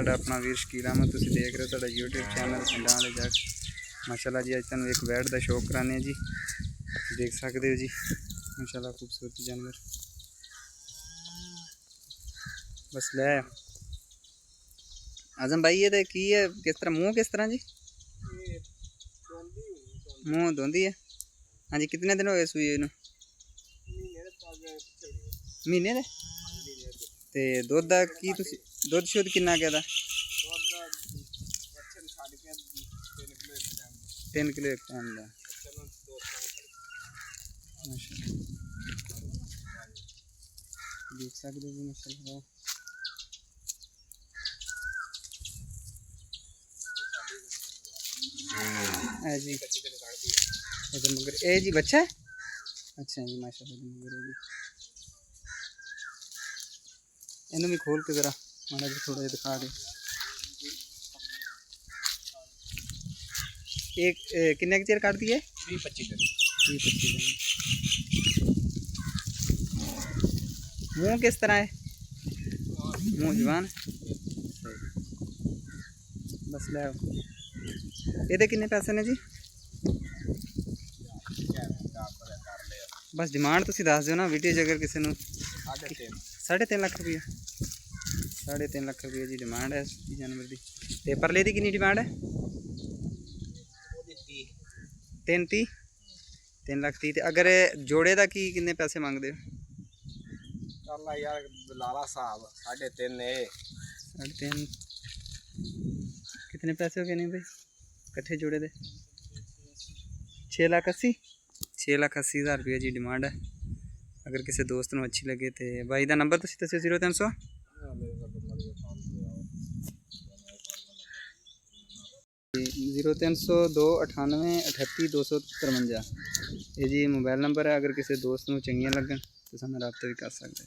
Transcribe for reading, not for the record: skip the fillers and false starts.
ਤੁਹਾਡਾ ਆਪਣਾ ਵੀਰ ਸ਼ਕੀਲ ਅਹਿਮਦ। ਤੁਸੀਂ ਦੇਖ ਰਹੇ ਹੋ ਤੁਹਾਡਾ YouTube ਚੈਨਲ ਪਿੰਡਾਂ ਵਾਲੇ ਜੱਟ। ਮਾਸ਼ਾਅੱਲਾ ਜੀ, ਅੱਜ ਤੁਹਾਨੂੰ ਇੱਕ ਵੈੜ ਦਾ ਸ਼ੌਕ ਕਰਾने जी। देख सकते हो जी माशाल्लाह खूबसूरत जानवर। बस ले आजम भाई ये की है, किस तरह मुँह किस तरह जी? मुँह धोंदी है। हाँ जी, कितने दिन हो गए सूई नूं? महीने दे। ते दुध दा की तुसी दुध शुद्ध किन्ना के दा? 3 किलो एक टाइम दा। देख सकते हो जी माशाल्लाह। जी इधर मगर ए जी बच्चा है। अच्छा जी माशाल्लाह मगर जी इन्हें भी खोल के जरा माड़ा जी थोड़ा दिखा दे। एक किन्ने के चेर काटती है? 20-25 दिन। मुँह किस तरह है? मुँह जवान बस ले ये किन्ने पैसे ने जी? बस डिमांड तुसी दस दो ना वीडियो च, अगर किसी नूं 3.5 लाख रुपया 3.5 लाख रुपया जी डिमांड है इस जानवर की। ते परले दी कितनी डिमांड है? 3 लाख 30। अगर जोड़े का की कितने पैसे मांगते हो? यार लाला साहब 3.5 कितने पैसे हो गए नहीं भाई कट्ठे जोड़े दे? 6,80,000 6,80,000 रुपये जी डिमांड है। अगर किसी दोस्त को अच्छी लगे तो भाई का नंबर तुम दसो। 0300 0300 298 38 253 ये जी मोबाइल नंबर है। अगर किसी दोस्त को चंगियां लगन तो साथ रब्ता भी कर सकते।